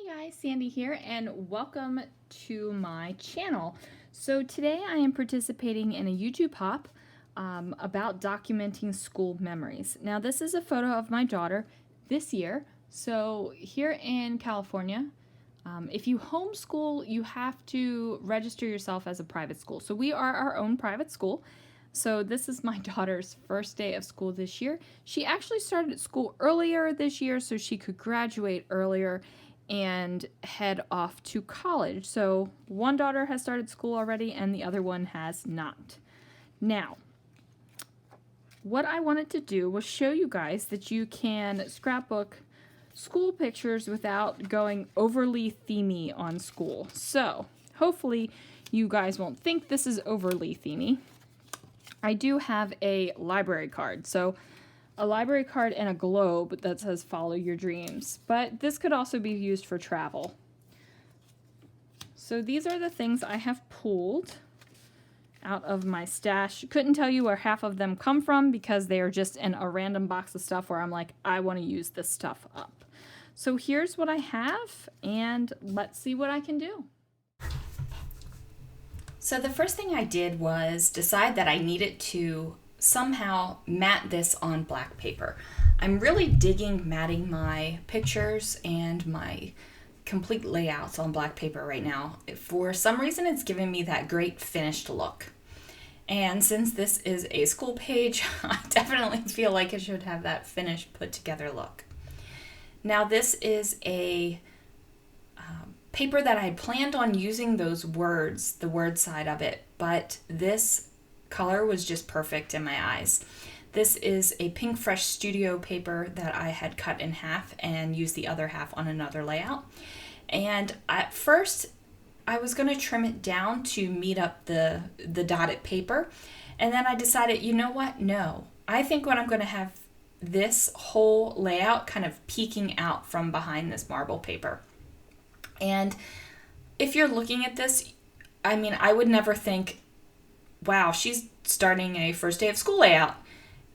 Hey guys, Sandy here, and welcome to my channel. So today I am participating in a YouTube hop about documenting school memories. Now this is a photo of my daughter this year. So here in California, if you homeschool, you have to register yourself as a private school. So we are our own private school. So this is my daughter's first day of school this year. She actually started school earlier this year so she could graduate earlier and head off to college. So one daughter has started school already and the other one has not. Now, what I wanted to do was show you guys that you can scrapbook school pictures without going overly themey on school. So hopefully you guys won't think this is overly themey. I do have a library card. So a library card and a globe that says follow your dreams, but this could also be used for travel. So these are the things I have pulled out of my stash. Couldn't tell you where half of them come from because they are just in a random box of stuff where I'm like, I want to use this stuff up. So here's what I have, and let's see what I can do. So the first thing I did was decide that I needed to somehow mat this on black paper. I'm really digging matting my pictures and my complete layouts on black paper right now. For some reason, it's giving me that great finished look. And since this is a school page, I definitely feel like it should have that finished, put together look. Now this is a paper that I had planned on using those words, the word side of it, but this color was just perfect in my eyes. This is a Pink Fresh Studio paper that I had cut in half and used the other half on another layout. And at first, I was going to trim it down to meet up the dotted paper. And then I decided, you know what? No. I think what I'm going to have this whole layout kind of peeking out from behind this marble paper. And if you're looking at this, I mean, I would never think, wow, she's starting a first day of school layout,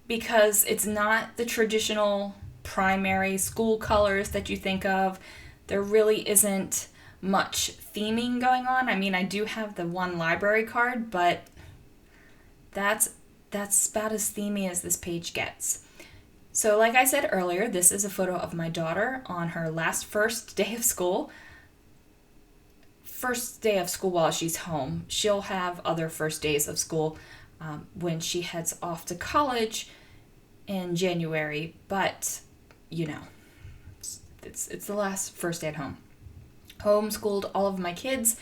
because it's not the traditional primary school colors that you think of. There really isn't much theming going on. I mean, I do have the one library card, but that's about as themey as this page gets. So like I said earlier, this is a photo of my daughter on her first day of school. First day of school while she's home. She'll have other first days of school when she heads off to college in January, but you know, it's the last first day at home. Homeschooled all of my kids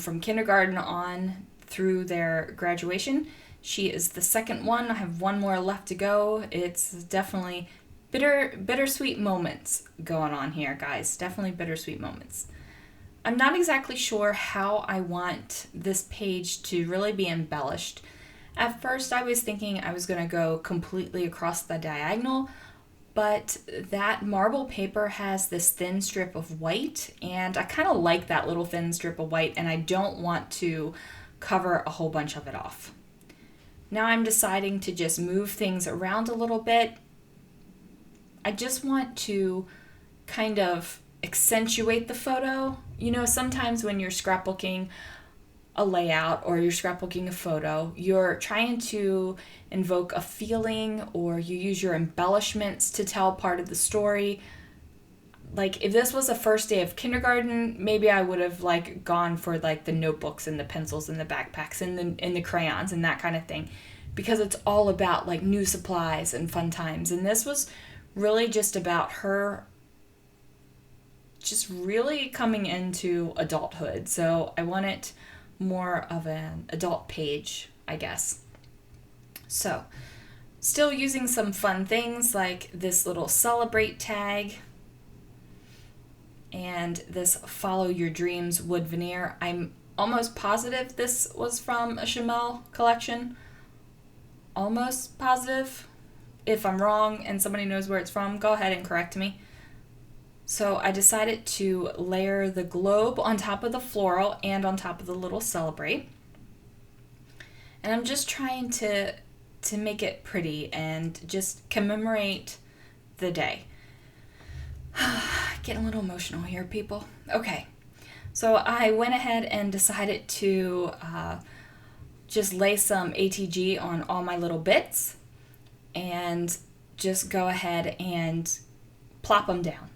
from kindergarten on through their graduation. She is the second one. I have one more left to go. It's definitely bittersweet moments going on here, guys. Definitely bittersweet moments. I'm not exactly sure how I want this page to really be embellished. At first, I was thinking I was going to go completely across the diagonal, but that marble paper has this thin strip of white, and I kind of like that little thin strip of white, and I don't want to cover a whole bunch of it off. Now I'm deciding to just move things around a little bit. I just want to kind of accentuate the photo. You know, sometimes when you're scrapbooking a layout or you're scrapbooking a photo, you're trying to invoke a feeling, or you use your embellishments to tell part of the story. Like if this was a first day of kindergarten, maybe I would have like gone for like the notebooks and the pencils and the backpacks and the crayons and that kind of thing, because it's all about like new supplies and fun times. And this was really just about her just really coming into adulthood. So I want it more of an adult page, I guess. So still using some fun things like this little celebrate tag and this follow your dreams wood veneer. I'm almost positive this was from a Chamel collection. Almost positive. If I'm wrong and somebody knows where it's from, go ahead and correct me. So I decided to layer the globe on top of the floral and on top of the little celebrate. And I'm just trying to make it pretty and just commemorate the day. getting a little emotional here, people. Okay, so I went ahead and decided to just lay some ATG on all my little bits and just go ahead and plop them down.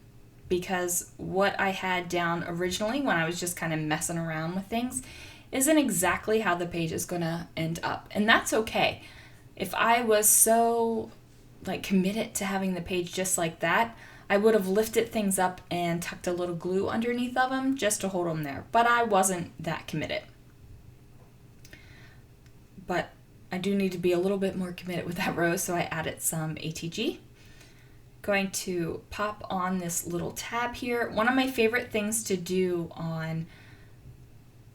Because what I had down originally when I was just kind of messing around with things isn't exactly how the page is going to end up. And that's okay. If I was so committed to having the page just like that, I would have lifted things up and tucked a little glue underneath of them just to hold them there. But I wasn't that committed. But I do need to be a little bit more committed with that rose, so I added some ATG. Going to pop on this little tab here. One of my favorite things to do on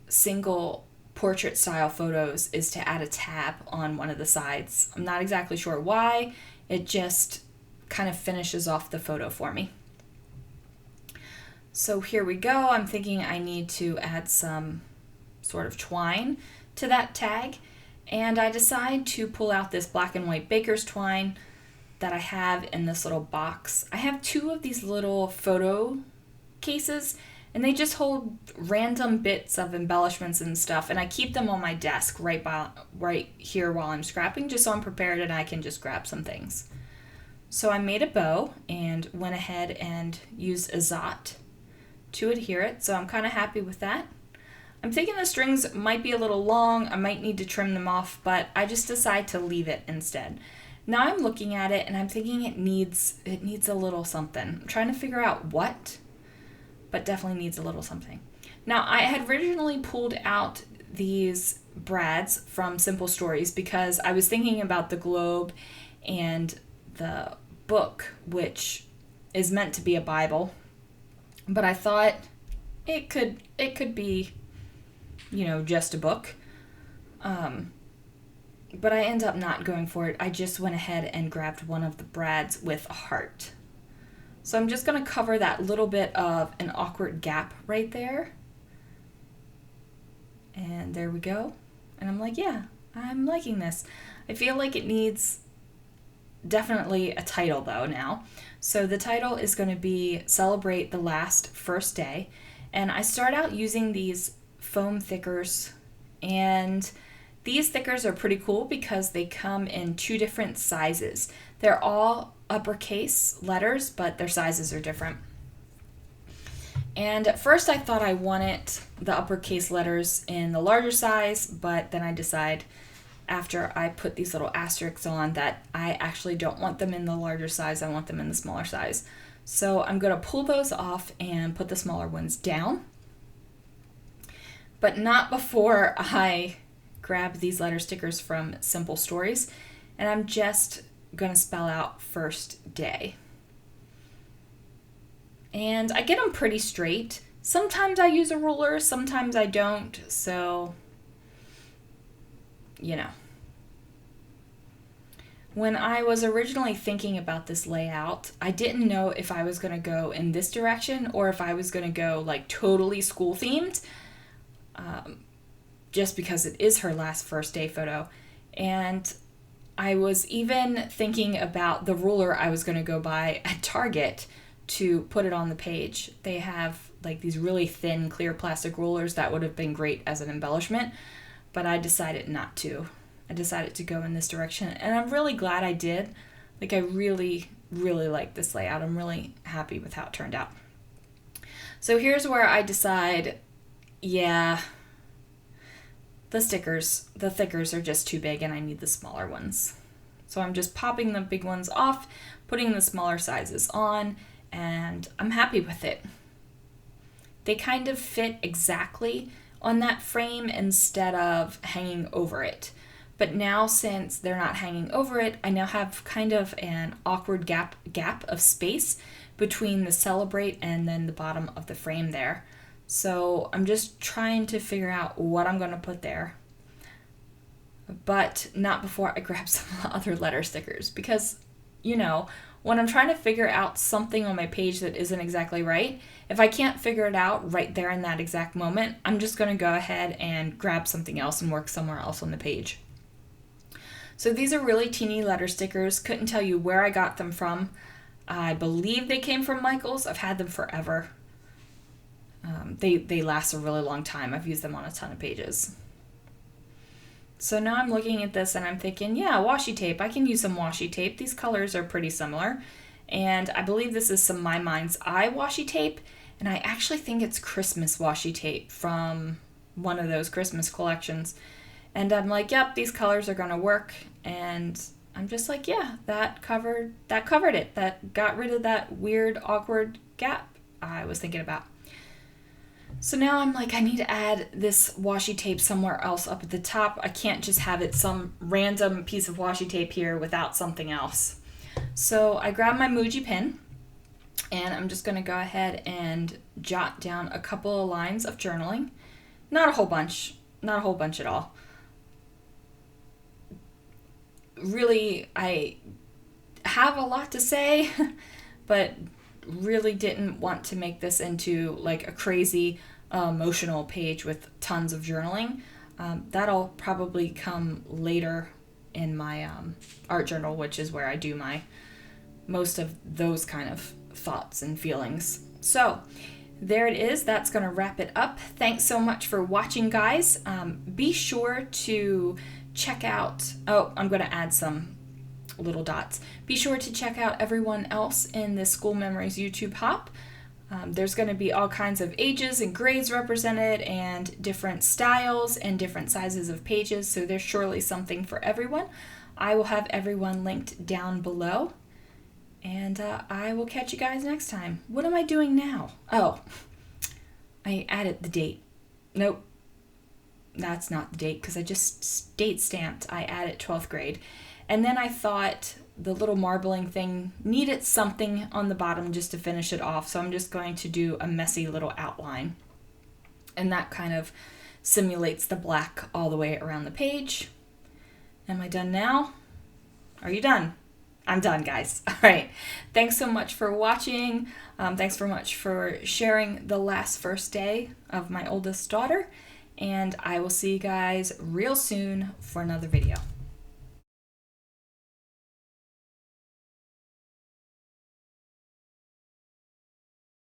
single portrait style photos is to add a tab on one of the sides. I'm not exactly sure why. It just kind of finishes off the photo for me. So here we go. I'm thinking I need to add some sort of twine to that tag, and I decide to pull out this black and white baker's twine that I have in this little box. I have 2 of these little photo cases, and they just hold random bits of embellishments and stuff, and I keep them on my desk right here while I'm scrapping, just so I'm prepared and I can just grab some things. So I made a bow and went ahead and used Azot to adhere it, so I'm kind of happy with that. I'm thinking the strings might be a little long, I might need to trim them off, but I just decide to leave it instead. Now I'm looking at it and I'm thinking it needs a little something. I'm trying to figure out what, but definitely needs a little something. Now I had originally pulled out these brads from Simple Stories because I was thinking about the globe and the book, which is meant to be a Bible, but I thought it could be, just a book. But I end up not going for it. I just went ahead and grabbed one of the brads with a heart. So I'm just going to cover that little bit of an awkward gap right there. And there we go. And I'm like, yeah, I'm liking this. I feel like it needs definitely a title though now. So the title is going to be Celebrate the Last First Day. And I start out using these foam thickers, and these thickers are pretty cool because they come in 2 different sizes. They're all uppercase letters, but their sizes are different. And at first I thought I wanted the uppercase letters in the larger size, but then I decide after I put these little asterisks on that I actually don't want them in the larger size, I want them in the smaller size. So I'm going to pull those off and put the smaller ones down, but not before I grab these letter stickers from Simple Stories, and I'm just going to spell out first day. And I get them pretty straight. Sometimes I use a ruler, sometimes I don't, so, When I was originally thinking about this layout, I didn't know if I was going to go in this direction or if I was going to go totally school themed, just because it is her last first day photo. And I was even thinking about the ruler I was going to go buy at Target to put it on the page. They have these really thin clear plastic rulers that would have been great as an embellishment, but I decided not to. I decided to go in this direction, and I'm really glad I did. I really, really like this layout. I'm really happy with how it turned out. So here's where I decide, yeah, the thickers are just too big and I need the smaller ones. So I'm just popping the big ones off, putting the smaller sizes on, and I'm happy with it. They kind of fit exactly on that frame instead of hanging over it. But now, since they're not hanging over it, I now have kind of an awkward gap of space between the Celebrate and then the bottom of the frame there. So I'm just trying to figure out what I'm going to put there, but not before I grab some other letter stickers, because, when I'm trying to figure out something on my page that isn't exactly right, if I can't figure it out right there in that exact moment, I'm just going to go ahead and grab something else and work somewhere else on the page. So these are really teeny letter stickers. Couldn't tell you where I got them from. I believe they came from Michael's. I've had them forever. They last a really long time. I've used them on a ton of pages. So now I'm looking at this and I'm thinking, yeah, washi tape. I can use some washi tape. These colors are pretty similar. And I believe this is some My Mind's Eye washi tape. And I actually think it's Christmas washi tape from one of those Christmas collections. And I'm like, yep, these colors are going to work. And I'm just like, yeah, that covered it. That got rid of that weird, awkward gap I was thinking about. So now I'm like, I need to add this washi tape somewhere else up at the top. I can't just have it some random piece of washi tape here without something else. So I grabbed my Muji pen and I'm just going to go ahead and jot down a couple of lines of journaling. Not a whole bunch at all. Really, I have a lot to say, but really didn't want to make this into like a crazy emotional page with tons of journaling. That'll probably come later in my art journal, which is where I do my most of those kind of thoughts and feelings. So there it is. That's going to wrap it up. Thanks so much for watching, guys. Be sure to check out, I'm going to add some little dots. Be sure to check out everyone else in the School Memories YouTube hop. There's going to be all kinds of ages and grades represented and different styles and different sizes of pages, so there's surely something for everyone. I will have everyone linked down below, and I will catch you guys next time. What am I doing now? Oh, I added the date. Nope, that's not the date because I just date stamped. I added 12th grade. And then I thought the little marbling thing needed something on the bottom just to finish it off. So I'm just going to do a messy little outline. And that kind of simulates the black all the way around the page. Am I done now? Are you done? I'm done, guys. All right. Thanks so much for watching. Thanks so much for sharing the last first day of my oldest daughter. And I will see you guys real soon for another video.